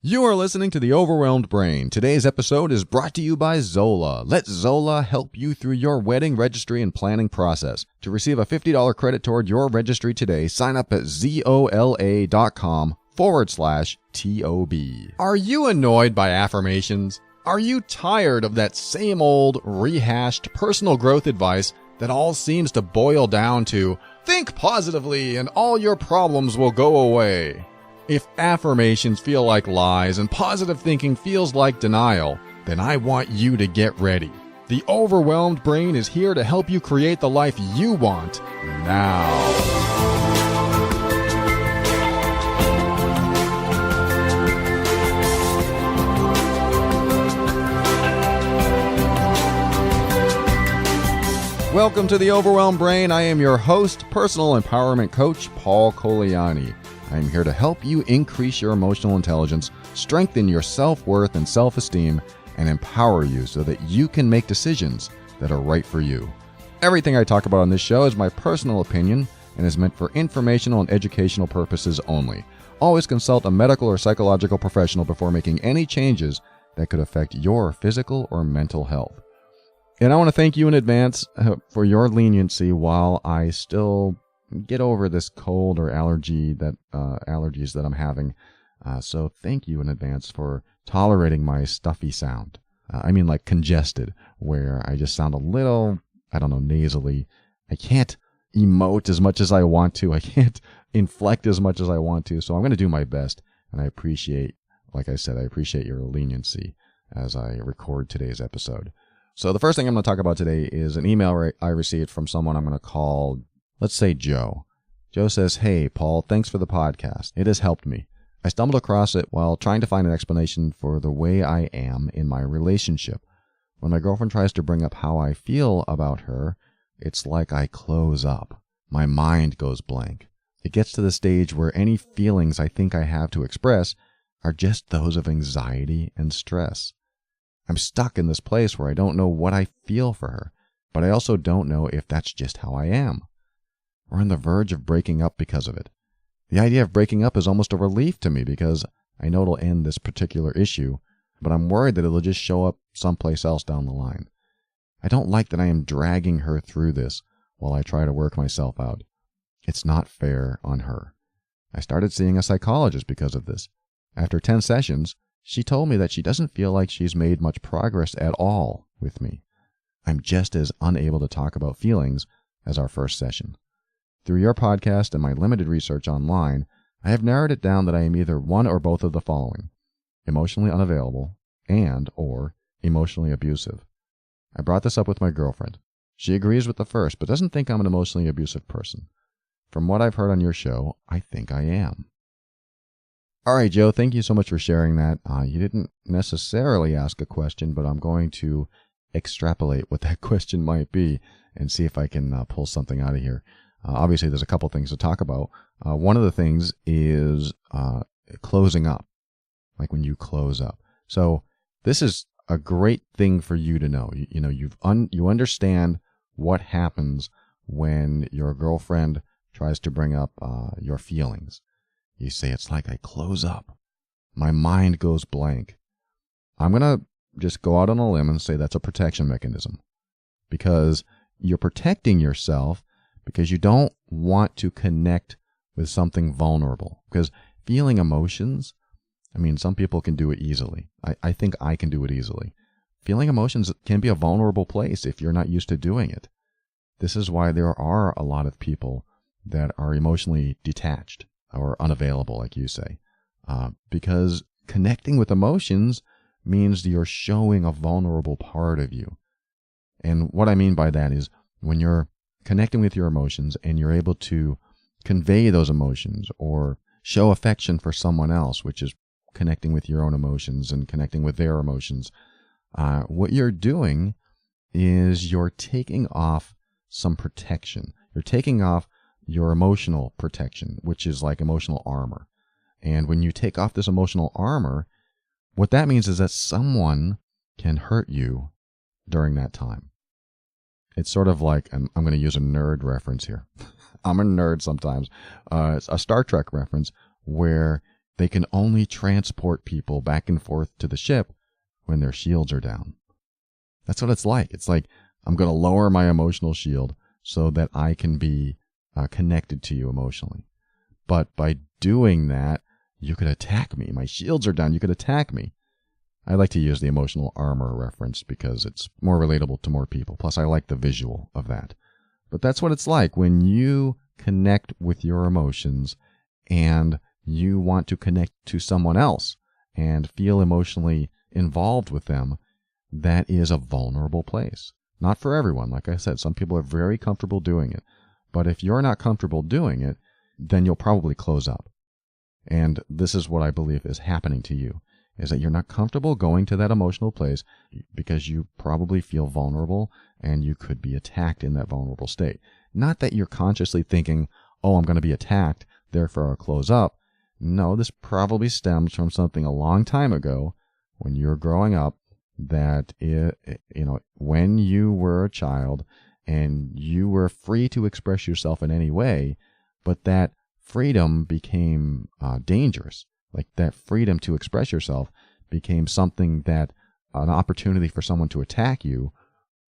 You are listening to The Overwhelmed Brain. Today's episode is brought to you by Zola. Let Zola help you through your wedding registry and planning process. To receive a $50 credit toward your registry today, sign up at zola.com/TOB. Are you annoyed by affirmations? Are you tired of that same old, rehashed personal growth advice that all seems to boil down to, think positively and all your problems will go away? If affirmations feel like lies and positive thinking feels like denial, then I want you to get ready. The Overwhelmed Brain is here to help you create the life you want now. Welcome to The Overwhelmed Brain. I am your host, personal empowerment coach, Paul Coliani. I am here to help you increase your emotional intelligence, strengthen your self-worth and self-esteem, and empower you so that you can make decisions that are right for you. Everything I talk about on this show is my personal opinion and is meant for informational and educational purposes only. Always consult a medical or psychological professional before making any changes that could affect your physical or mental health. And I want to thank you in advance for your leniency while I still get over this cold or allergies that I'm having. So thank you in advance for tolerating my stuffy sound. I mean like congested, where I just sound a little, nasally. I can't emote as much as I want to. I can't inflect as much as I want to. So I'm going to do my best. And I appreciate, like I said, your leniency as I record today's episode. So the first thing I'm going to talk about today is an email I received from someone I'm going to call, let's say Joe. Joe says, "Hey, Paul, thanks for the podcast. It has helped me. I stumbled across it while trying to find an explanation for the way I am in my relationship. When my girlfriend tries to bring up how I feel about her, it's like I close up. My mind goes blank. It gets to the stage where any feelings I think I have to express are just those of anxiety and stress. I'm stuck in this place where I don't know what I feel for her, but I also don't know if that's just how I am. We're on the verge of breaking up because of it. The idea of breaking up is almost a relief to me because I know it'll end this particular issue, but I'm worried that it'll just show up someplace else down the line. I don't like that I am dragging her through this while I try to work myself out. It's not fair on her. I started seeing a psychologist because of this. After 10 sessions, she told me that she doesn't feel like she's made much progress at all with me. I'm just as unable to talk about feelings as our first session. Through your podcast and my limited research online, I have narrowed it down that I am either one or both of the following: emotionally unavailable and/or emotionally abusive. I brought this up with my girlfriend. She agrees with the first, but doesn't think I'm an emotionally abusive person. From what I've heard on your show, I think I am. All right, Joe, thank you so much for sharing that. You didn't necessarily ask a question, but I'm going to extrapolate what that question might be and see if I can pull something out of here. Obviously, there's a couple things to talk about. One of the things is closing up, like when you close up. So this is a great thing for you to know. You understand what happens when your girlfriend tries to bring up your feelings. You say, it's like I close up. My mind goes blank. I'm going to just go out on a limb and say that's a protection mechanism, because you're protecting yourself because you don't want to connect with something vulnerable. Because feeling emotions, some people can do it easily. I think I can do it easily. Feeling emotions can be a vulnerable place if you're not used to doing it. This is why there are a lot of people that are emotionally detached or unavailable, like you say, because connecting with emotions means you're showing a vulnerable part of you. And what I mean by that is when you're connecting with your emotions and you're able to convey those emotions or show affection for someone else, which is connecting with your own emotions and connecting with their emotions, what you're doing is you're taking off some protection. You're taking off your emotional protection, which is like emotional armor. And when you take off this emotional armor, what that means is that someone can hurt you during that time. It's sort of like, I'm going to use a nerd reference here. I'm a nerd sometimes. It's a Star Trek reference where They can only transport people back and forth to the ship when their shields are down. That's what it's like. It's like, I'm going to lower my emotional shield so that I can be connected to you emotionally. But by doing that, you could attack me. My shields are down. You could attack me. I like to use the emotional armor reference because it's more relatable to more people. Plus, I like the visual of that. But that's what it's like when you connect with your emotions and you want to connect to someone else and feel emotionally involved with them. That is a vulnerable place. Not for everyone. Like I said, some people are very comfortable doing it. But if you're not comfortable doing it, then you'll probably close up. And this is what I believe is happening to you, is that you're not comfortable going to that emotional place because you probably feel vulnerable and you could be attacked in that vulnerable state. Not that you're consciously thinking, oh, I'm going to be attacked, therefore I'll close up. No, this probably stems from something a long time ago when you were growing up, that when you were a child and you were free to express yourself in any way, but that freedom became dangerous. Like that freedom to express yourself became something that an opportunity for someone to attack you,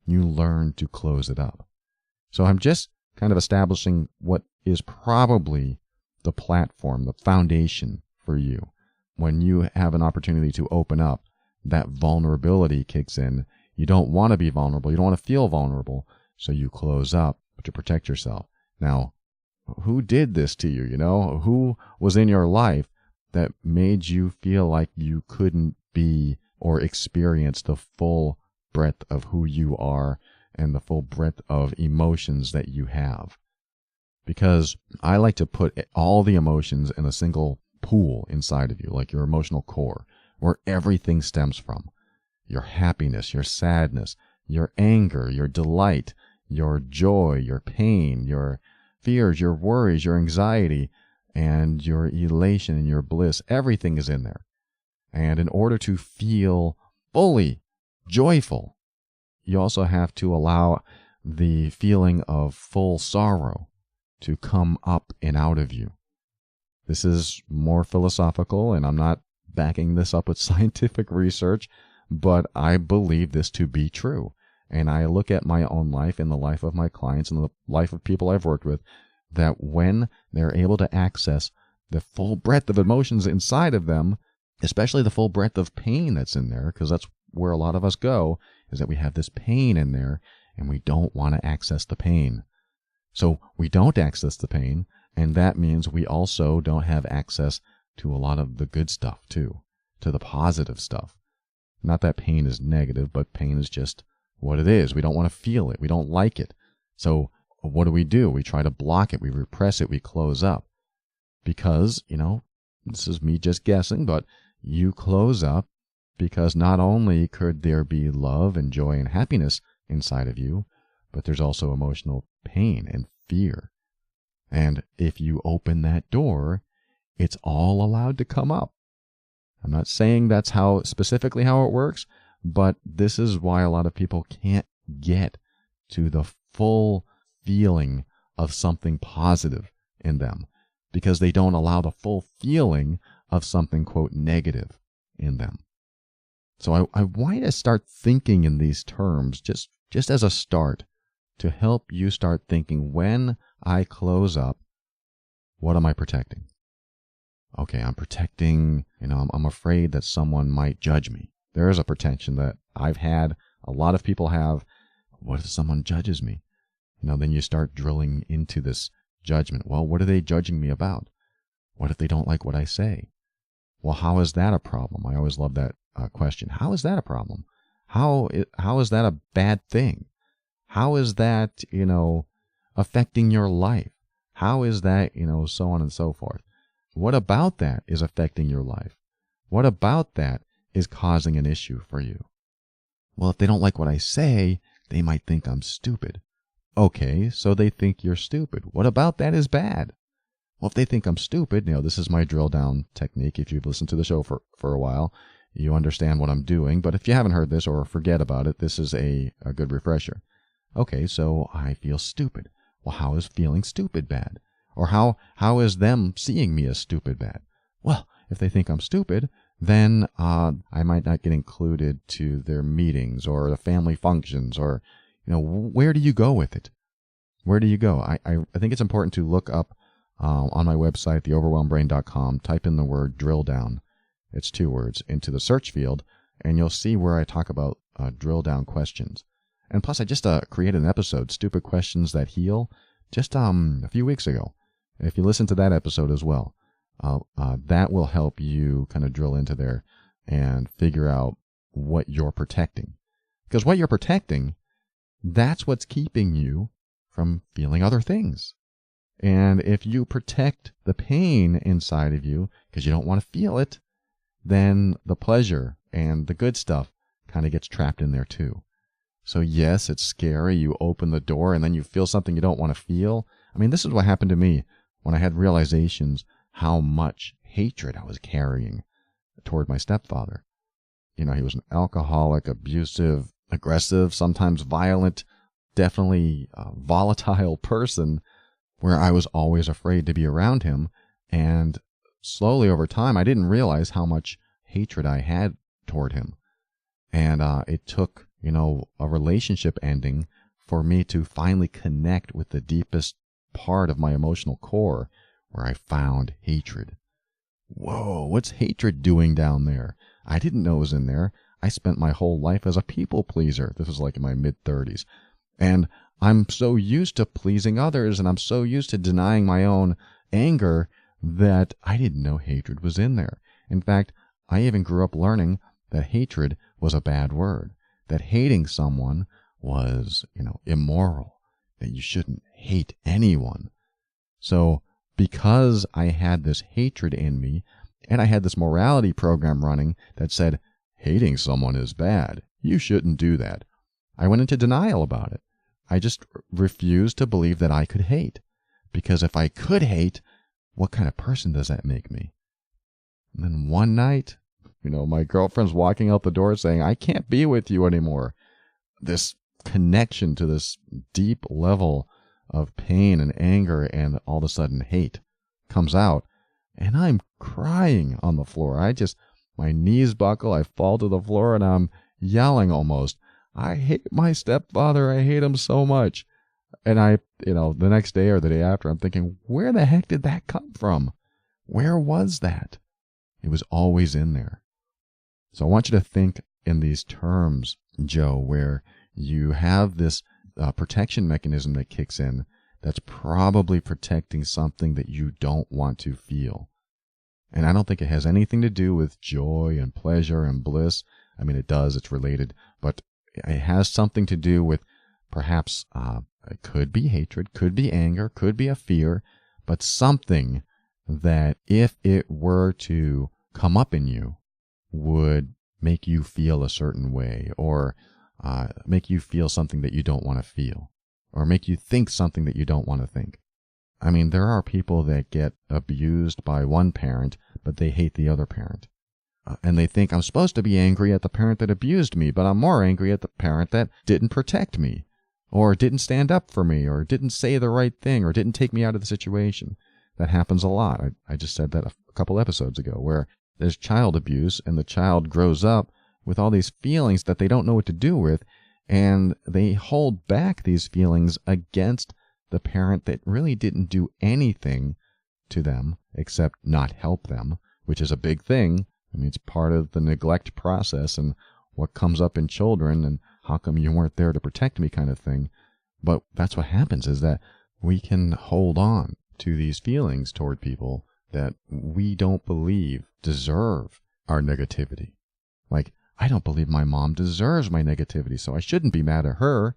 you learned to close it up. So I'm just kind of establishing what is probably the platform, the foundation for you. When you have an opportunity to open up, that vulnerability kicks in. You don't want to be vulnerable. You don't want to feel vulnerable. So you close up to protect yourself. Now, who did this to you? Who was in your life that made you feel like you couldn't be or experience the full breadth of who you are and the full breadth of emotions that you have? Because I like to put all the emotions in a single pool inside of you, like your emotional core, where everything stems from. Your happiness, your sadness, your anger, your delight, your joy, your pain, your fears, your worries, your anxiety, and your elation and your bliss. Everything is in there. And in order to feel fully joyful, you also have to allow the feeling of full sorrow to come up and out of you. This is more philosophical, and I'm not backing this up with scientific research, but I believe this to be true. And I look at my own life and the life of my clients and the life of people I've worked with, that when they're able to access the full breadth of emotions inside of them, especially the full breadth of pain that's in there, because that's where a lot of us go, is that we have this pain in there and we don't want to access the pain. So we don't access the pain, and that means we also don't have access to a lot of the good stuff too, to the positive stuff. Not that pain is negative, but pain is just what it is. We don't want to feel it. We don't like it. So what do? We try to block it. We repress it. We close up. Because, this is me just guessing, but you close up because not only could there be love and joy and happiness inside of you, but there's also emotional pain and fear. And if you open that door, it's all allowed to come up. I'm not saying that's specifically how it works, but this is why a lot of people can't get to the full feeling of something positive in them, because they don't allow the full feeling of something, quote, negative in them. So I want you to start thinking in these terms, just as a start, to help you start thinking, when I close up, what am I protecting? Okay, I'm protecting, I'm afraid that someone might judge me. There is a protection that I've had, a lot of people have. What if someone judges me? Then you start drilling into this judgment. Well, what are they judging me about? What if they don't like what I say? Well, how is that a problem? I always love that question. How is that a problem? How is that a bad thing? How is that, affecting your life? How is that, so on and so forth? What about that is affecting your life? What about that is causing an issue for you? Well, if they don't like what I say, they might think I'm stupid. Okay, so they think you're stupid. What about that is bad? Well, if they think I'm stupid, this is my drill down technique. If you've listened to the show for a while, you understand what I'm doing. But if you haven't heard this or forget about it, this is a good refresher. Okay, so I feel stupid. Well, how is feeling stupid bad? Or how is them seeing me as stupid bad? Well, if they think I'm stupid, then I might not get included to their meetings or the family functions, or, where do you go with it? Where do you go? I think it's important to look up on my website, theoverwhelmedbrain.com, type in the word drill down. It's 2 words into the search field, and you'll see where I talk about drill down questions. And plus, I just created an episode, Stupid Questions That Heal, just a few weeks ago. If you listen to that episode as well, that will help you kind of drill into there and figure out what you're protecting. Because what you're protecting, that's what's keeping you from feeling other things. And if you protect the pain inside of you because you don't want to feel it, then the pleasure and the good stuff kind of gets trapped in there too. So yes, it's scary. You open the door and then you feel something you don't want to feel. I mean, this is what happened to me when I had realizations how much hatred I was carrying toward my stepfather. He was an alcoholic, abusive, aggressive, sometimes violent, definitely volatile person, where I was always afraid to be around him. And slowly over time, I didn't realize how much hatred I had toward him. And it took, a relationship ending for me to finally connect with the deepest part of my emotional core, where I found hatred. Whoa, what's hatred doing down there? I didn't know it was in there. I spent my whole life as a people pleaser. This was like in my mid-30s. And I'm so used to pleasing others, and I'm so used to denying my own anger that I didn't know hatred was in there. In fact, I even grew up learning that hatred was a bad word, that hating someone was, immoral, that you shouldn't hate anyone. So because I had this hatred in me, and I had this morality program running that said, hating someone is bad, you shouldn't do that, I went into denial about it. I just refused to believe that I could hate. Because if I could hate, what kind of person does that make me? And then one night, my girlfriend's walking out the door saying, I can't be with you anymore. This connection to this deep level of pain and anger and all of a sudden hate comes out. And I'm crying on the floor. My knees buckle, I fall to the floor, and I'm yelling almost, I hate my stepfather, I hate him so much. And the next day or the day after, I'm thinking, where the heck did that come from? Where was that? It was always in there. So I want you to think in these terms, Joe, where you have this protection mechanism that kicks in that's probably protecting something that you don't want to feel. And I don't think it has anything to do with joy and pleasure and bliss. I mean, it does, it's related, but it has something to do with perhaps it could be hatred, could be anger, could be a fear, but something that if it were to come up in you would make you feel a certain way, or make you feel something that you don't want to feel, or make you think something that you don't want to think. I mean, there are people that get abused by one parent, but they hate the other parent. And they think, I'm supposed to be angry at the parent that abused me, but I'm more angry at the parent that didn't protect me, or didn't stand up for me, or didn't say the right thing, or didn't take me out of the situation. That happens a lot. I just said that a couple episodes ago, where there's child abuse, and the child grows up with all these feelings that they don't know what to do with, and they hold back these feelings against the parent that really didn't do anything to them except not help them, which is a big thing. I mean, it's part of the neglect process and what comes up in children, and how come you weren't there to protect me kind of thing. But that's what happens, is that we can hold on to these feelings toward people that we don't believe deserve our negativity. Like, I don't believe my mom deserves my negativity, so I shouldn't be mad at her.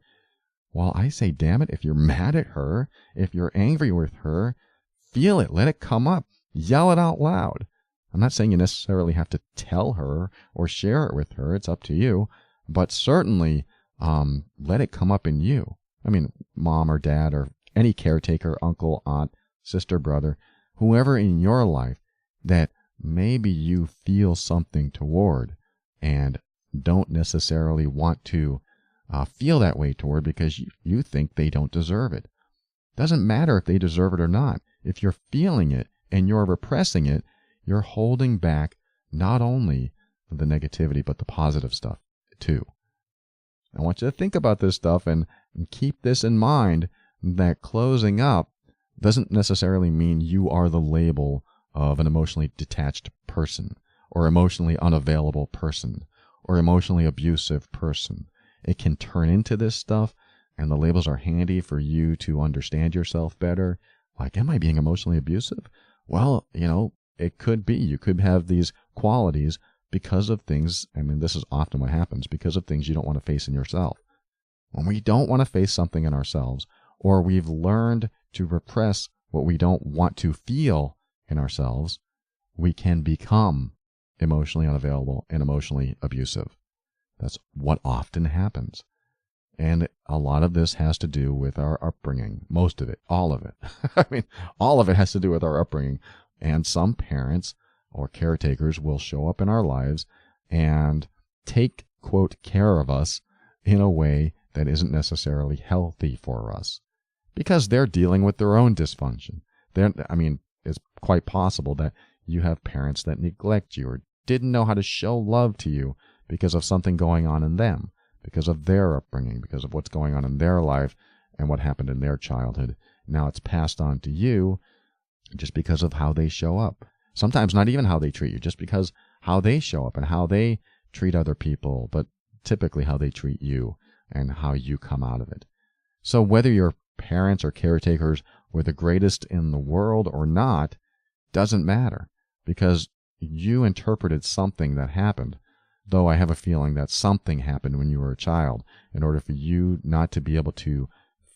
Well, I say, damn it, if you're mad at her, if you're angry with her, feel it, let it come up, yell it out loud. I'm not saying you necessarily have to tell her or share it with her, it's up to you, but certainly let it come up in you. I mean, mom or dad or any caretaker, uncle, aunt, sister, brother, whoever in your life that maybe you feel something toward and don't necessarily want to feel that way toward because you think they don't deserve it. Doesn't matter if they deserve it or not. If you're feeling it and you're repressing it, you're holding back not only the negativity, but the positive stuff too. I want you to think about this stuff and keep this in mind, that closing up doesn't necessarily mean you are the label of an emotionally detached person, or emotionally unavailable person, or emotionally abusive person. It can turn into this stuff, and the labels are handy for you to understand yourself better. Like, am I being emotionally abusive? Well, it could be. You could have these qualities because of things, this is often what happens, because of things you don't want to face in yourself. When we don't want to face something in ourselves, or we've learned to repress what we don't want to feel in ourselves, we can become emotionally unavailable and emotionally abusive. That's what often happens. And a lot of this has to do with our upbringing. Most of it, all of it. All of it has to do with our upbringing. And some parents or caretakers will show up in our lives and take, quote, care of us in a way that isn't necessarily healthy for us, because they're dealing with their own dysfunction. It's quite possible that you have parents that neglect you or didn't know how to show love to you because of something going on in them, because of their upbringing, because of what's going on in their life and what happened in their childhood. Now it's passed on to you just because of how they show up. Sometimes not even how they treat you, just because how they show up and how they treat other people, but typically how they treat you and how you come out of it. So whether your parents or caretakers were the greatest in the world or not doesn't matter, because you interpreted something that happened. Though I have a feeling that something happened when you were a child in order for you not to be able to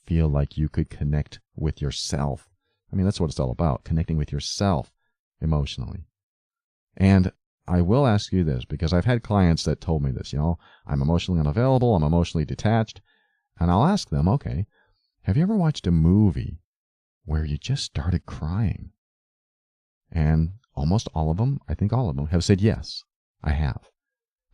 feel like you could connect with yourself. That's what it's all about, connecting with yourself emotionally. And I will ask you this, because I've had clients that told me this, I'm emotionally unavailable, I'm emotionally detached. And I'll ask them, okay, have you ever watched a movie where you just started crying? And almost all of them, I think all of them, have said, yes, I have.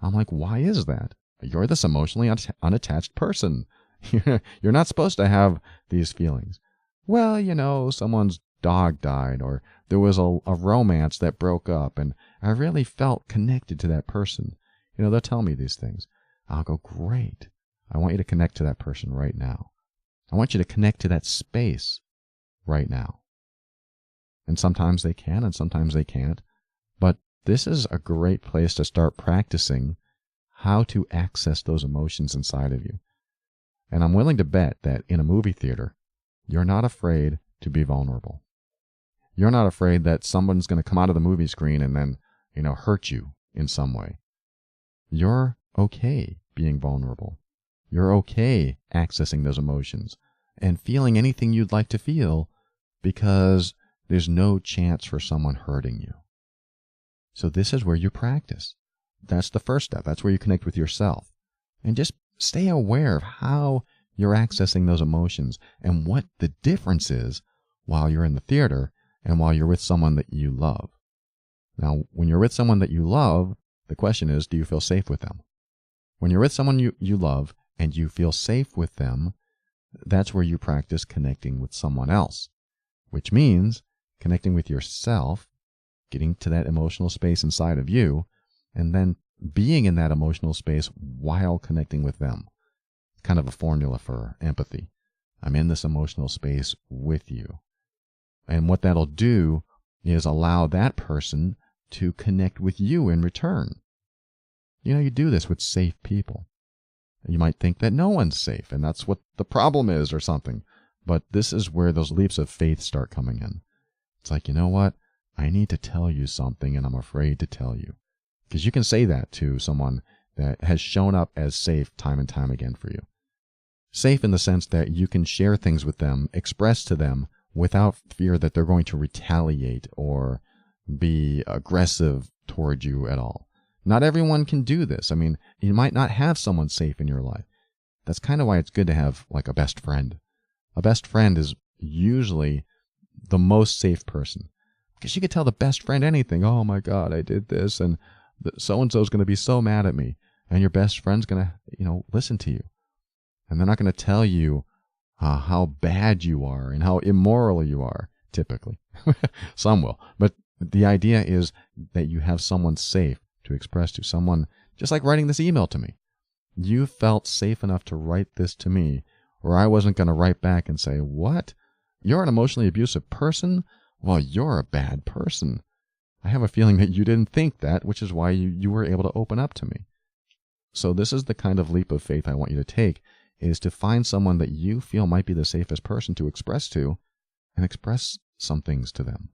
I'm like, why is that? You're this emotionally unattached person. You're not supposed to have these feelings. Well, someone's dog died, or there was a romance that broke up, and I really felt connected to that person. They'll tell me these things. I'll go, great. I want you to connect to that person right now. I want you to connect to that space right now. And sometimes they can, and sometimes they can't. But this is a great place to start practicing how to access those emotions inside of you. And I'm willing to bet that in a movie theater, you're not afraid to be vulnerable. You're not afraid that someone's going to come out of the movie screen and then, hurt you in some way. You're okay being vulnerable. You're okay accessing those emotions and feeling anything you'd like to feel, because there's no chance for someone hurting you. So this is where you practice. That's the first step. That's where you connect with yourself. And just stay aware of how you're accessing those emotions and what the difference is while you're in the theater and while you're with someone that you love. Now, when you're with someone that you love, the question is, do you feel safe with them? When you're with someone you love and you feel safe with them, that's where you practice connecting with someone else, which means connecting with yourself, getting to that emotional space inside of you, and then being in that emotional space while connecting with them. Kind of a formula for empathy. I'm in this emotional space with you. And what that'll do is allow that person to connect with you in return. You do this with safe people. You might think that no one's safe, and that's what the problem is or something. But this is where those leaps of faith start coming in. It's like, you know what? I need to tell you something, and I'm afraid to tell you. Because you can say that to someone that has shown up as safe time and time again for you. Safe in the sense that you can share things with them, express to them, without fear that they're going to retaliate or be aggressive toward you at all. Not everyone can do this. You might not have someone safe in your life. That's kind of why it's good to have like a best friend. A best friend is usually the most safe person, because you could tell the best friend anything. Oh my God, I did this, and so-and-so is going to be so mad at me. And your best friend's going to, listen to you. And they're not going to tell you how bad you are and how immoral you are, typically. Some will. But The idea is that you have someone safe to express to, someone just like writing this email to me. You felt safe enough to write this to me, or I wasn't going to write back and say, "What? You're an emotionally abusive person? Well, you're a bad person." I have a feeling that you didn't think that, which is why you were able to open up to me. So this is the kind of leap of faith I want you to take, is to find someone that you feel might be the safest person to express to, and express some things to them.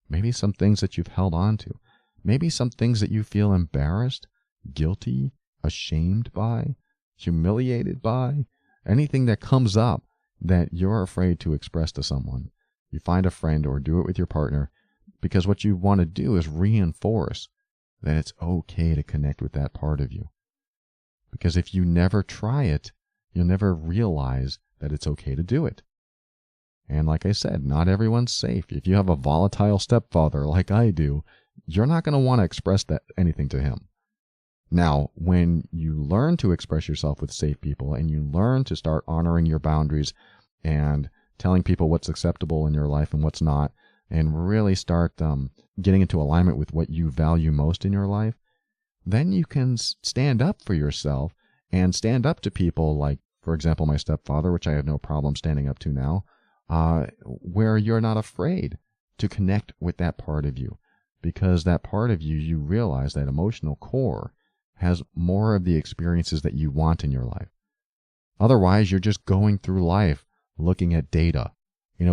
Maybe some things that you've held on to. Maybe some things that you feel embarrassed, guilty, ashamed by, humiliated by. Anything that comes up that you're afraid to express to someone. You find a friend or do it with your partner, because what you want to do is reinforce that it's okay to connect with that part of you. Because if you never try it, you'll never realize that it's okay to do it. And like I said, not everyone's safe. If you have a volatile stepfather like I do, you're not going to want to express anything to him. Now, when you learn to express yourself with safe people and you learn to start honoring your boundaries and telling people what's acceptable in your life and what's not, and really start getting into alignment with what you value most in your life, then you can stand up for yourself and stand up to people like, for example, my stepfather, which I have no problem standing up to now, where you're not afraid to connect with that part of you, because that part of you, you realize that emotional core has more of the experiences that you want in your life. Otherwise, you're just going through life looking at data,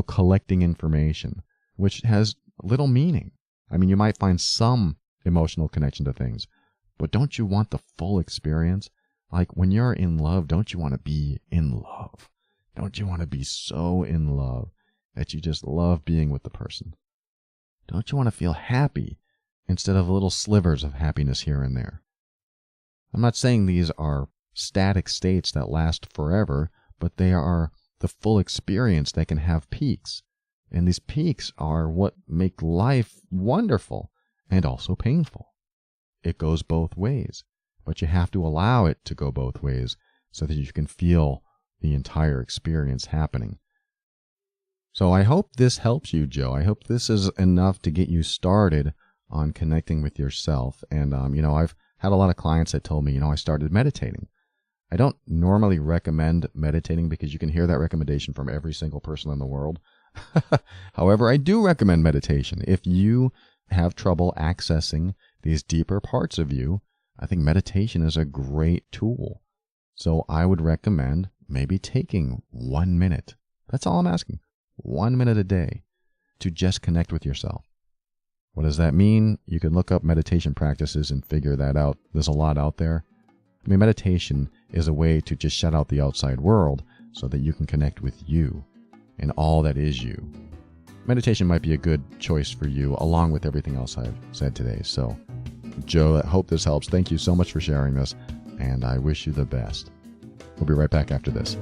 collecting information, which has little meaning. I mean, you might find some emotional connection to things, but don't you want the full experience? Like when you're in love, don't you want to be in love? Don't you want to be so in love that you just love being with the person? Don't you want to feel happy instead of little slivers of happiness here and there? I'm not saying these are static states that last forever, but they are the full experience that can have peaks. And these peaks are what make life wonderful and also painful. It goes both ways, but you have to allow it to go both ways so that you can feel the entire experience happening. So I hope this helps you, Joe. I hope this is enough to get you started on connecting with yourself. And, I've had a lot of clients that told me, I started meditating. I don't normally recommend meditating because you can hear that recommendation from every single person in the world. However, I do recommend meditation. If you have trouble accessing these deeper parts of you, I think meditation is a great tool. So I would recommend maybe taking 1 minute. That's all I'm asking. 1 minute a day to just connect with yourself. What does that mean? You can look up meditation practices and figure that out. There's a lot out there. I mean, meditation is a way to just shut out the outside world so that you can connect with you and all that is you. Meditation might be a good choice for you along with everything else I've said today. So, Joe, I hope this helps. Thank you so much for sharing this, and I wish you the best. We'll be right back after this.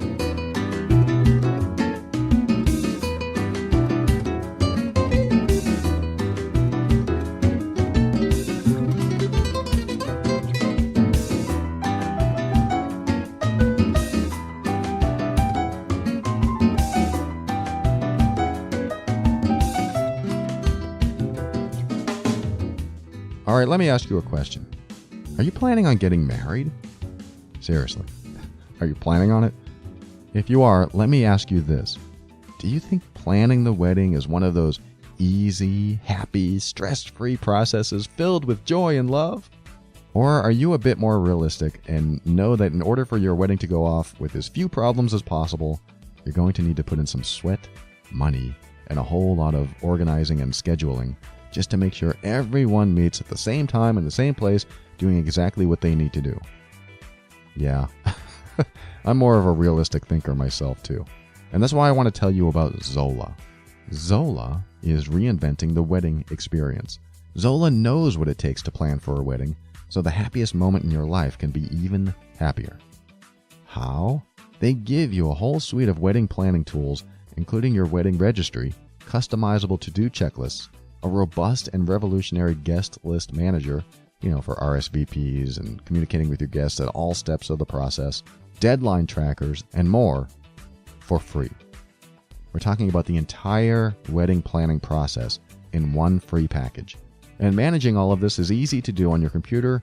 All right, let me ask you a question. Are you planning on getting married? Seriously, are you planning on it? If you are, let me ask you this. Do you think planning the wedding is one of those easy, happy, stress-free processes filled with joy and love? Or are you a bit more realistic and know that in order for your wedding to go off with as few problems as possible, you're going to need to put in some sweat, money, and a whole lot of organizing and scheduling just to make sure everyone meets at the same time in the same place doing exactly what they need to do? Yeah, I'm more of a realistic thinker myself too. And that's why I want to tell you about Zola. Zola is reinventing the wedding experience. Zola knows what it takes to plan for a wedding, so the happiest moment in your life can be even happier. How? They give you a whole suite of wedding planning tools, including your wedding registry, customizable to-do checklists, a robust and revolutionary guest list manager, for RSVPs and communicating with your guests at all steps of the process, deadline trackers, and more for free. We're talking about the entire wedding planning process in one free package. And managing all of this is easy to do on your computer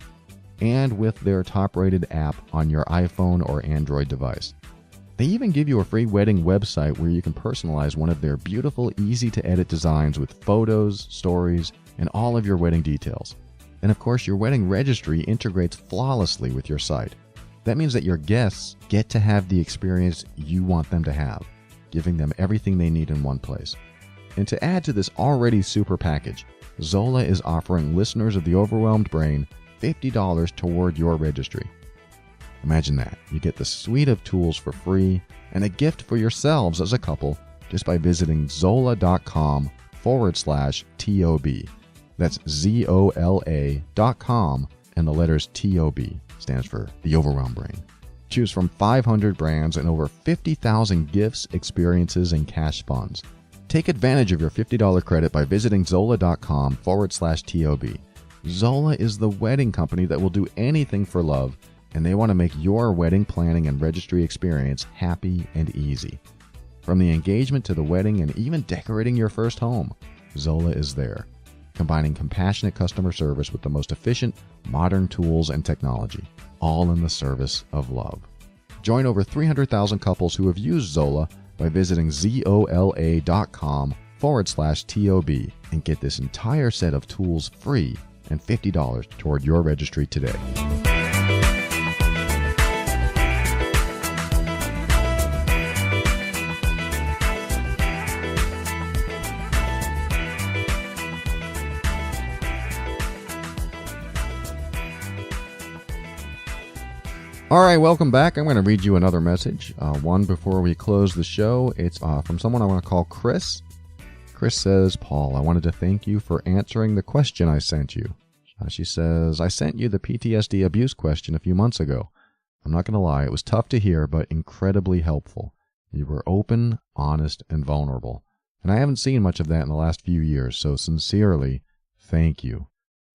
and with their top-rated app on your iPhone or Android device. They even give you a free wedding website where you can personalize one of their beautiful, easy-to-edit designs with photos, stories, and all of your wedding details. And of course, your wedding registry integrates flawlessly with your site. That means that your guests get to have the experience you want them to have, giving them everything they need in one place. And to add to this already super package, Zola is offering listeners of The Overwhelmed Brain $50 toward your registry. Imagine that. You get the suite of tools for free and a gift for yourselves as a couple just by visiting zola.com/TOB. That's ZOLA.com and the letters TOB stands for The Overwhelmed Brain. Choose from 500 brands and over 50,000 gifts, experiences, and cash funds. Take advantage of your $50 credit by visiting zola.com/TOB. Zola is the wedding company that will do anything for love, and they want to make your wedding planning and registry experience happy and easy. From the engagement to the wedding and even decorating your first home, Zola is there, combining compassionate customer service with the most efficient, modern tools and technology, all in the service of love. Join over 300,000 couples who have used Zola by visiting zola.com/TOB and get this entire set of tools free and $50 toward your registry today. All right, welcome back. I'm going to read you another message, one before we close the show. It's from someone I want to call Chris. Chris says, Paul, I wanted to thank you for answering the question I sent you. She says, I sent you the PTSD abuse question a few months ago. I'm not going to lie, it was tough to hear, but incredibly helpful. You were open, honest, and vulnerable. And I haven't seen much of that in the last few years, so sincerely, thank you.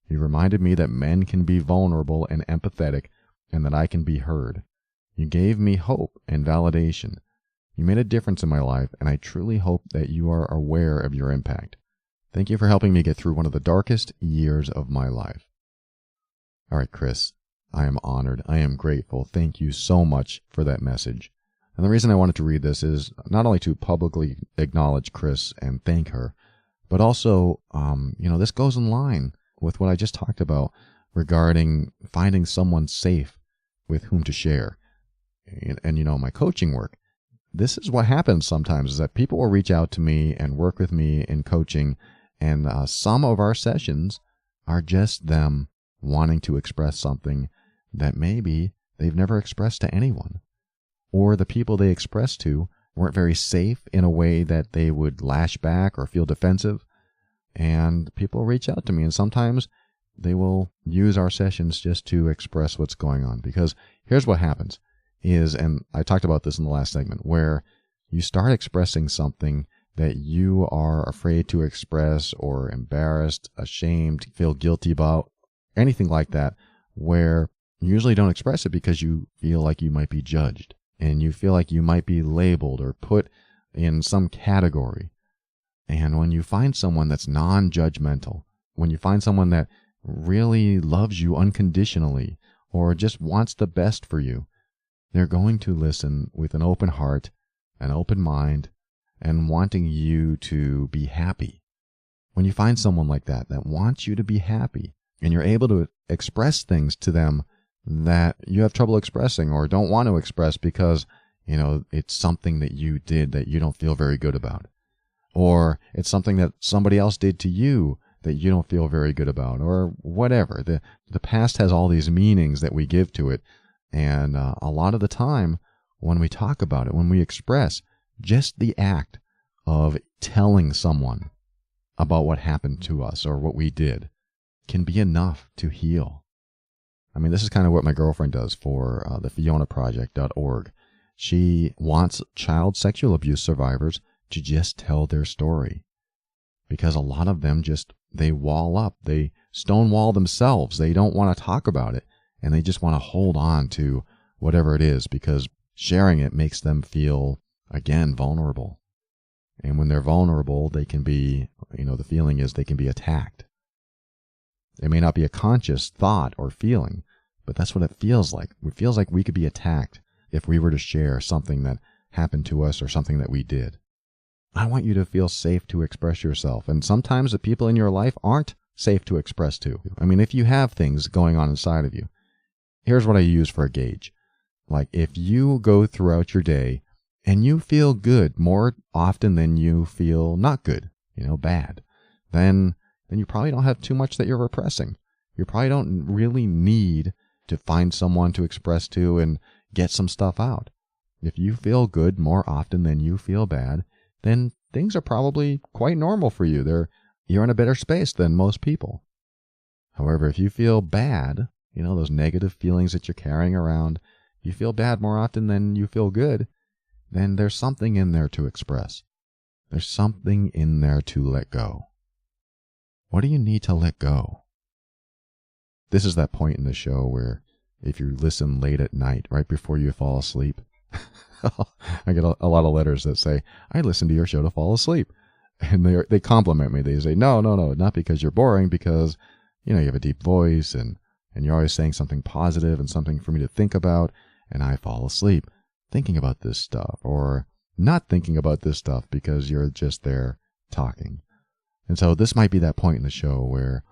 You reminded me that men can be vulnerable and empathetic, and that I can be heard. You gave me hope and validation. You made a difference in my life, and I truly hope that you are aware of your impact. Thank you for helping me get through one of the darkest years of my life. All right, Chris, I am honored. I am grateful. Thank you so much for that message. And the reason I wanted to read this is not only to publicly acknowledge Chris and thank her, but also, this goes in line with what I just talked about regarding finding someone safe with whom to share. And my coaching work, this is what happens sometimes, is that people will reach out to me and work with me in coaching, and some of our sessions are just them wanting to express something that maybe they've never expressed to anyone, or the people they expressed to weren't very safe in a way that they would lash back or feel defensive, and people reach out to me, and sometimes they will use our sessions just to express what's going on. Because here's what happens is, and I talked about this in the last segment, where you start expressing something that you are afraid to express or embarrassed, ashamed, feel guilty about, anything like that, where you usually don't express it because you feel like you might be judged and you feel like you might be labeled or put in some category. And when you find someone that's non-judgmental, when you find someone that really loves you unconditionally or just wants the best for you, they're going to listen with an open heart, an open mind, and wanting you to be happy. When you find someone like that wants you to be happy, and you're able to express things to them that you have trouble expressing or don't want to express because, it's something that you did that you don't feel very good about, or it's something that somebody else did to you that you don't feel very good about, or whatever. The past has all these meanings that we give to it. And a lot of the time, when we talk about it, when we express, just the act of telling someone about what happened to us or what we did can be enough to heal. I mean, this is kind of what my girlfriend does for the FionaProject.org. She wants child sexual abuse survivors to just tell their story. Because a lot of them they wall up, they stonewall themselves, they don't want to talk about it, and they just want to hold on to whatever it is because sharing it makes them feel, again, vulnerable. And when they're vulnerable, they can be, the feeling is they can be attacked. It may not be a conscious thought or feeling, but that's what it feels like. It feels like we could be attacked if we were to share something that happened to us or something that we did. I want you to feel safe to express yourself. And sometimes the people in your life aren't safe to express to. I mean, if you have things going on inside of you, here's what I use for a gauge. Like if you go throughout your day and you feel good more often than you feel not good, bad, then you probably don't have too much that you're repressing. You probably don't really need to find someone to express to and get some stuff out. If you feel good more often than you feel bad, then things are probably quite normal for you. You're in a better space than most people. However, if you feel bad, those negative feelings that you're carrying around, you feel bad more often than you feel good, then there's something in there to express. There's something in there to let go. What do you need to let go? This is that point in the show where if you listen late at night, right before you fall asleep, I get a lot of letters that say, I listen to your show to fall asleep. And they compliment me. They say, no, not because you're boring, because, you have a deep voice and you're always saying something positive and something for me to think about. And I fall asleep thinking about this stuff or not thinking about this stuff because you're just there talking. And so this might be that point in the show where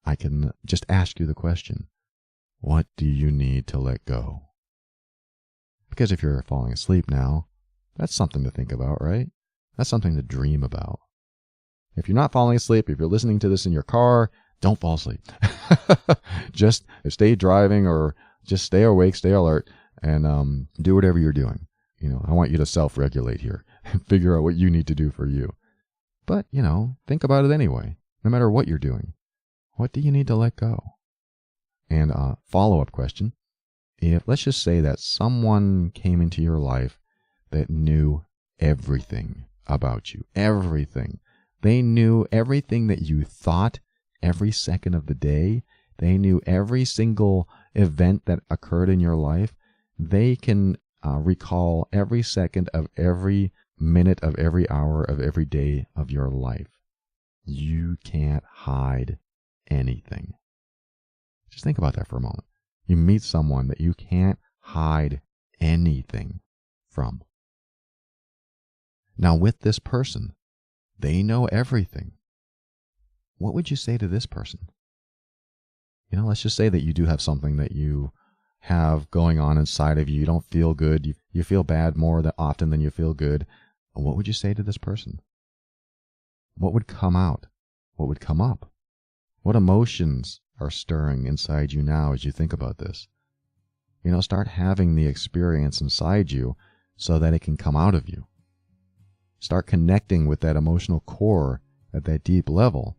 I can just ask you the question, what do you need to let go? Because if you're falling asleep now, that's something to think about, right? That's something to dream about. If you're not falling asleep, if you're listening to this in your car, don't fall asleep. Just stay driving or just stay awake, stay alert, and do whatever you're doing. I want you to self-regulate here and figure out what you need to do for you. But, think about it anyway, no matter what you're doing. What do you need to let go? And a follow-up question. Let's just say that someone came into your life that knew everything about you, everything. They knew everything that you thought every second of the day. They knew every single event that occurred in your life. They can recall every second of every minute of every hour of every day of your life. You can't hide anything. Just think about that for a moment. You meet someone that you can't hide anything from. Now with this person, they know everything. What would you say to this person? Let's just say that you do have something that you have going on inside of you. You don't feel good. You feel bad more often than you feel good. What would you say to this person? What would come out? What would come up? What emotions are stirring inside you now as you think about this? Start having the experience inside you so that it can come out of you. Start connecting with that emotional core at that deep level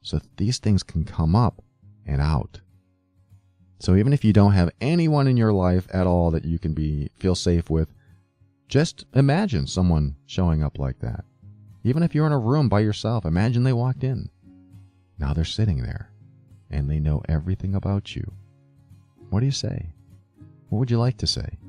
so that these things can come up and out. So even if you don't have anyone in your life at all that you can feel safe with, just imagine someone showing up like that. Even if you're in a room by yourself, imagine they walked in. Now they're sitting there, and they know everything about you. What do you say? What would you like to say?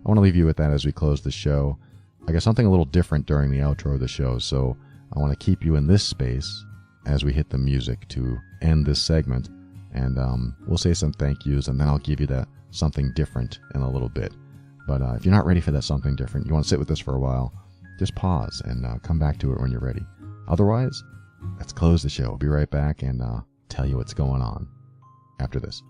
I want to leave you with that as we close the show. I got something a little different during the outro of the show, so I want to keep you in this space as we hit the music to end this segment. And we'll say some thank yous, and then I'll give you that something different in a little bit. But if you're not ready for that something different, you want to sit with this for a while, just pause and come back to it when you're ready. Otherwise, let's close the show. We'll be right back and tell you what's going on after this.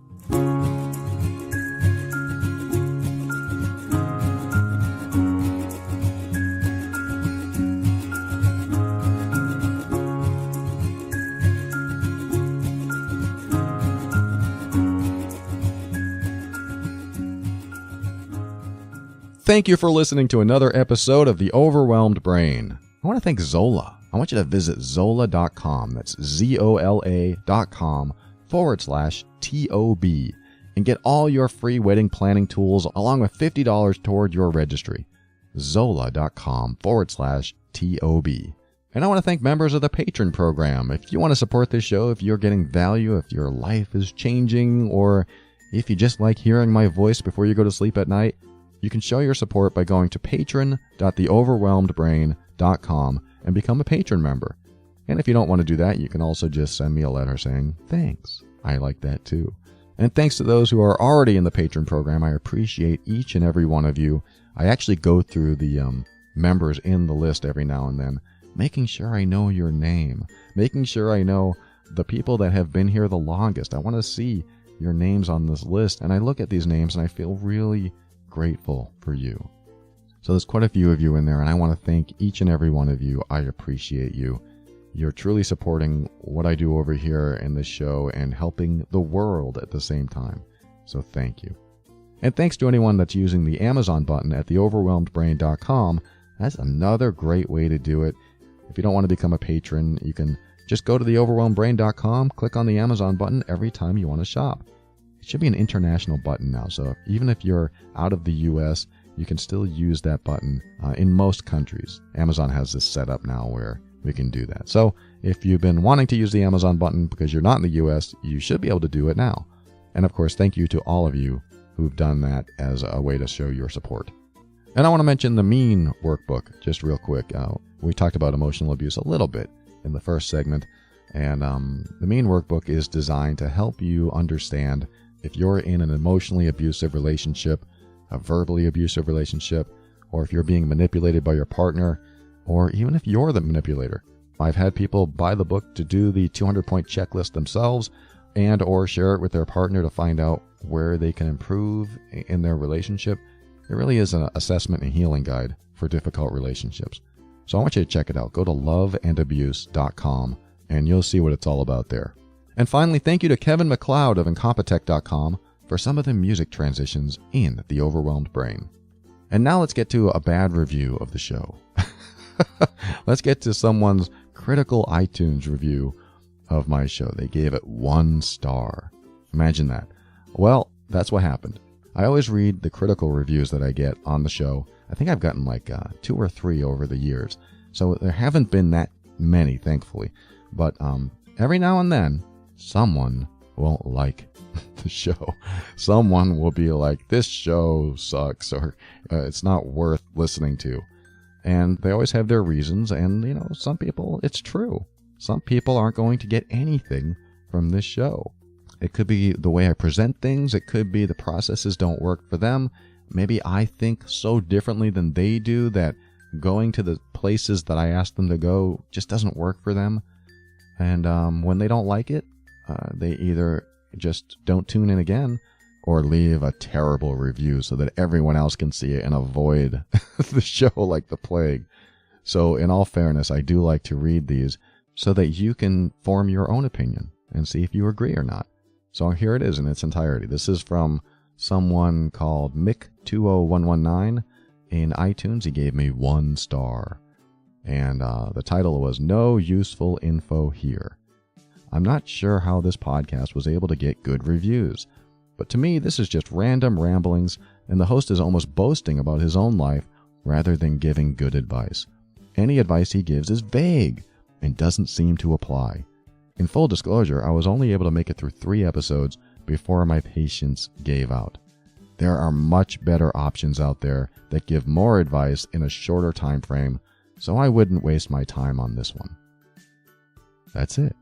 Thank you for listening to another episode of The Overwhelmed Brain. I want to thank Zola. I want you to visit Zola.com. That's ZOLA.com/TOB and get all your free wedding planning tools along with $50 toward your registry. Zola.com/TOB. And I want to thank members of the Patron program. If you want to support this show, if you're getting value, if your life is changing, or if you just like hearing my voice before you go to sleep at night, You can show your support by going to patron.theoverwhelmedbrain.com and become a patron member. And if you don't want to do that, you can also just send me a letter saying, thanks. I like that too. And thanks to those who are already in the patron program. I appreciate each and every one of you. I actually go through the members in the list every now and then, making sure I know your name, making sure I know the people that have been here the longest. I want to see your names on this list, and I look at these names and I feel really grateful for you. So there's quite a few of you in there, and I want to thank each and every one of you. I appreciate you. You're truly supporting what I do over here in this show and helping the world at the same time. So thank you. And thanks to anyone that's using the Amazon button at theoverwhelmedbrain.com. That's another great way to do it. If you don't want to become a patron, you can just go to theoverwhelmedbrain.com, click on the Amazon button every time you want to shop. It should be an international button now, so even if you're out of the US, you can still use that button in most countries. Amazon has this set up now where we can do that. So if you've been wanting to use the Amazon button because you're not in the US, you should be able to do it now. And of course, thank you to all of you who've done that as a way to show your support. And I want to mention the MEAN workbook just real quick. We talked about emotional abuse a little bit in the first segment, and the MEAN workbook is designed to help you understand if you're in an emotionally abusive relationship, a verbally abusive relationship, or if you're being manipulated by your partner, or even if you're the manipulator. I've had people buy the book to do the 200-point checklist themselves and or share it with their partner to find out where they can improve in their relationship. It really is an assessment and healing guide for difficult relationships. So I want you to check it out. Go to loveandabuse.com and you'll see what it's all about there. And finally, thank you to Kevin MacLeod of Incompetech.com for some of the music transitions in The Overwhelmed Brain. And now let's get to a bad review of the show. Let's get to someone's critical iTunes review of my show. They gave it 1 star. Imagine that. Well, that's what happened. I always read the critical reviews that I get on the show. I think I've gotten like 2 or 3 over the years. So there haven't been that many, thankfully. But every now and then, someone won't like the show. Someone will be like, this show sucks, or it's not worth listening to. And they always have their reasons, and, you know, some people, it's true. Some people aren't going to get anything from this show. It could be the way I present things. It could be the processes don't work for them. Maybe I think so differently than they do that going to the places that I ask them to go just doesn't work for them. And when they don't like it, they either just don't tune in again or leave a terrible review so that everyone else can see it and avoid the show like the plague. So in all fairness, I do like to read these so that you can form your own opinion and see if you agree or not. So here it is in its entirety. This is from someone called Mick20119 in iTunes. He gave me 1 star. And the title was No Useful Info Here. I'm not sure how this podcast was able to get good reviews. But to me, this is just random ramblings, and the host is almost boasting about his own life rather than giving good advice. Any advice he gives is vague and doesn't seem to apply. In full disclosure, I was only able to make it through 3 episodes before my patience gave out. There are much better options out there that give more advice in a shorter time frame, so I wouldn't waste my time on this one. That's it.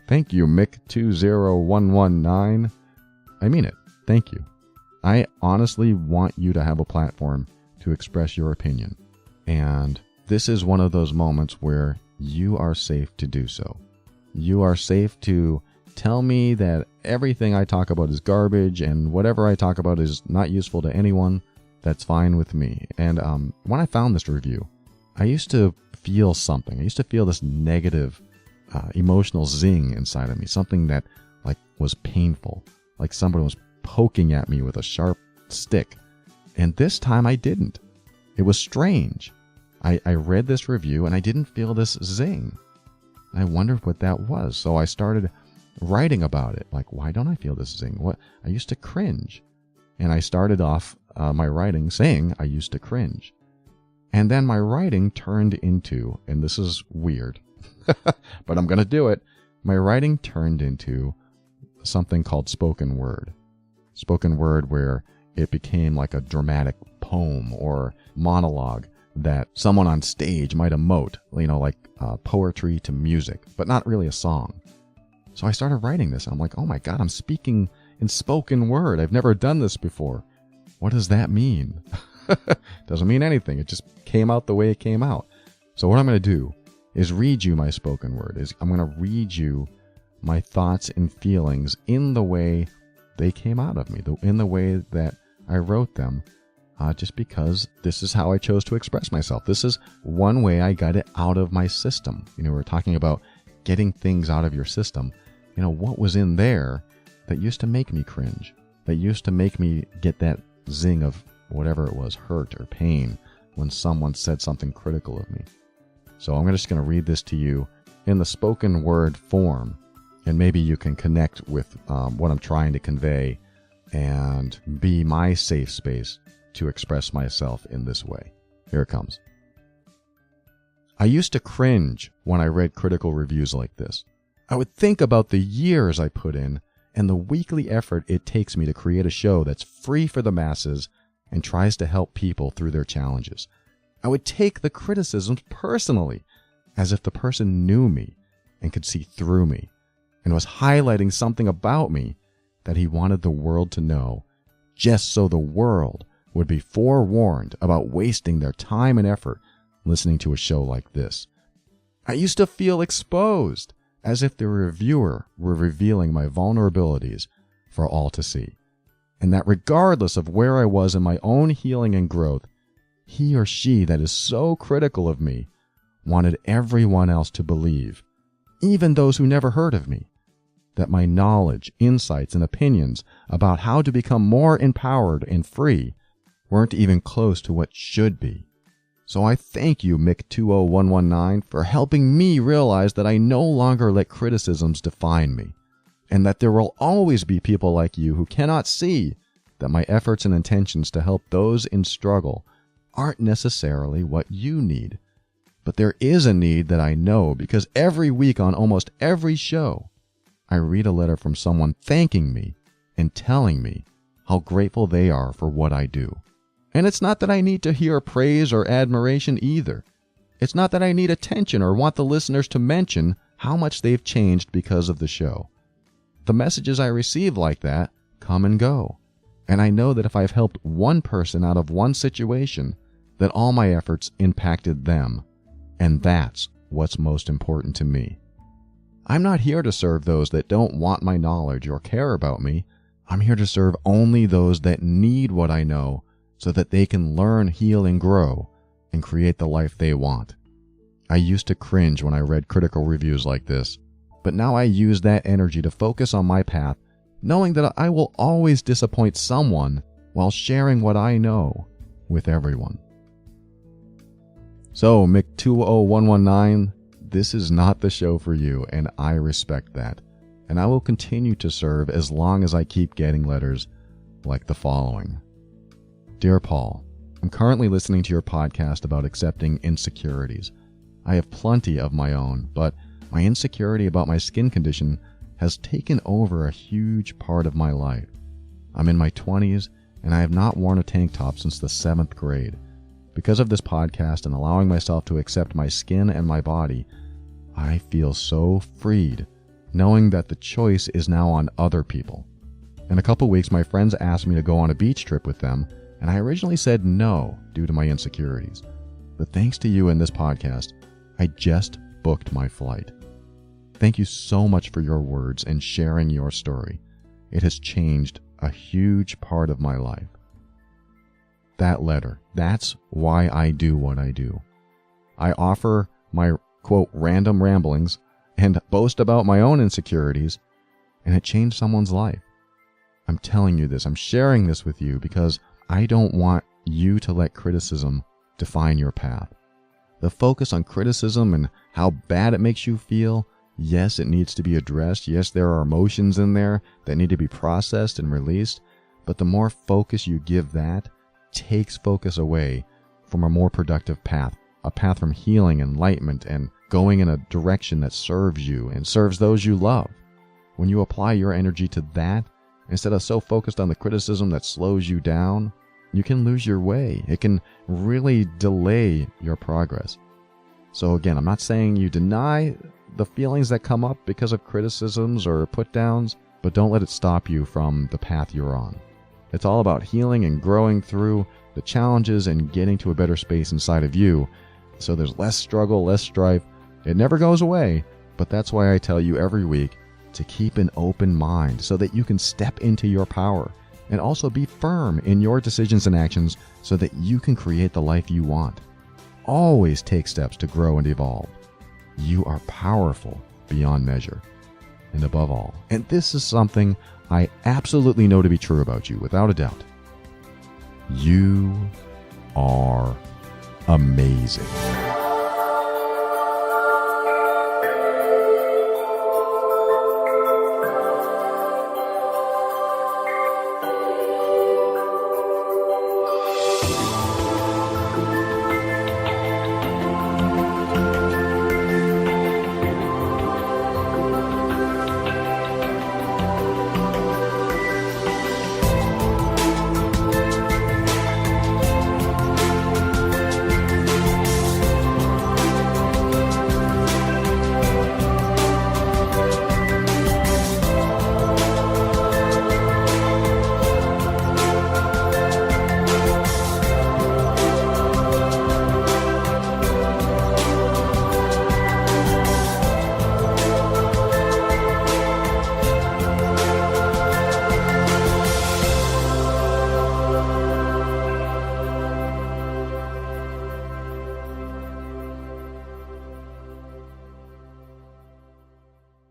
Thank you, Mick20119. I mean it. Thank you. I honestly want you to have a platform to express your opinion. And this is one of those moments where you are safe to do so. You are safe to tell me that everything I talk about is garbage and whatever I talk about is not useful to anyone. That's fine with me. And when I found this review, I used to feel something. I used to feel this negative emotional zing inside of me, something that like was painful, like somebody was poking at me with a sharp stick. And this time I didn't. It was strange. I read this review and I didn't feel this zing. I wondered what that was. So I started writing about it. Like, why don't I feel this zing? What? I used to cringe. And I started off my writing saying I used to cringe. And then my writing turned into, and this is weird, but I'm going to do it. My writing turned into something called spoken word. Spoken word where it became like a dramatic poem or monologue that someone on stage might emote, like poetry to music, but not really a song. So I started writing this. I'm like, oh my God, I'm speaking in spoken word. I've never done this before. What does that mean? Doesn't mean anything. It just came out the way it came out. So what I'm going to do is read you my spoken word. I'm going to read you my thoughts and feelings in the way they came out of me, in the way that I wrote them, just because this is how I chose to express myself. This is one way I got it out of my system. We're talking about getting things out of your system. What was in there that used to make me cringe, that used to make me get that zing of whatever it was, hurt or pain, when someone said something critical of me. So I'm just going to read this to you in the spoken word form, and maybe you can connect with what I'm trying to convey and be my safe space to express myself in this way. Here it comes. I used to cringe when I read critical reviews like this. I would think about the years I put in and the weekly effort it takes me to create a show that's free for the masses and tries to help people through their challenges. I would take the criticisms personally, as if the person knew me and could see through me and was highlighting something about me that he wanted the world to know, just so the world would be forewarned about wasting their time and effort listening to a show like this. I used to feel exposed, as if the reviewer were revealing my vulnerabilities for all to see, and that regardless of where I was in my own healing and growth, he or she that is so critical of me wanted everyone else to believe, even those who never heard of me, that my knowledge, insights, and opinions about how to become more empowered and free weren't even close to what should be. So I thank you, Mick20119, for helping me realize that I no longer let criticisms define me, and that there will always be people like you who cannot see that my efforts and intentions to help those in struggle aren't necessarily what you need. But there is a need that I know, because every week on almost every show, I read a letter from someone thanking me and telling me how grateful they are for what I do. And it's not that I need to hear praise or admiration either. It's not that I need attention or want the listeners to mention how much they've changed because of the show. The messages I receive like that come and go. And I know that if I've helped one person out of one situation, that all my efforts impacted them. And that's what's most important to me. I'm not here to serve those that don't want my knowledge or care about me. I'm here to serve only those that need what I know, so that they can learn, heal, and grow, and create the life they want. I used to cringe when I read critical reviews like this, but now I use that energy to focus on my path, knowing that I will always disappoint someone while sharing what I know with everyone. So, Mick20119, this is not the show for you, and I respect that. And I will continue to serve as long as I keep getting letters like the following. Dear Paul, I'm currently listening to your podcast about accepting insecurities. I have plenty of my own, but my insecurity about my skin condition has taken over a huge part of my life. I'm in my 20s, and I have not worn a tank top since the 7th grade. Because of this podcast and allowing myself to accept my skin and my body, I feel so freed, knowing that the choice is now on other people. In a couple weeks, my friends asked me to go on a beach trip with them, and I originally said no due to my insecurities. But thanks to you and this podcast, I just booked my flight. Thank you so much for your words and sharing your story. It has changed a huge part of my life. That letter, that's why I do what I do. I offer my, quote, random ramblings and boast about my own insecurities, and it changed someone's life. I'm telling you this, I'm sharing this with you because I don't want you to let criticism define your path. The focus on criticism and how bad it makes you feel, yes, it needs to be addressed. Yes, there are emotions in there that need to be processed and released. But the more focus you give that, takes focus away from a more productive path, a path from healing, enlightenment, and going in a direction that serves you and serves those you love. When you apply your energy to that Instead of so focused on the criticism that slows you down, you can lose your way. It can really delay your progress. So again, I'm not saying you deny the feelings that come up because of criticisms or put downs, but don't let it stop you from the path you're on. It's all about healing and growing through the challenges and getting to a better space inside of you. So there's less struggle, less strife. It never goes away, but that's why I tell you every week to keep an open mind so that you can step into your power and also be firm in your decisions and actions so that you can create the life you want. Always take steps to grow and evolve. You are powerful beyond measure. And above all, and this is something I absolutely know to be true about you, without a doubt, you are amazing.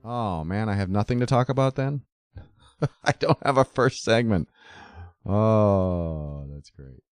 Oh, man, I have nothing to talk about then? I don't have a first segment. Oh, that's great.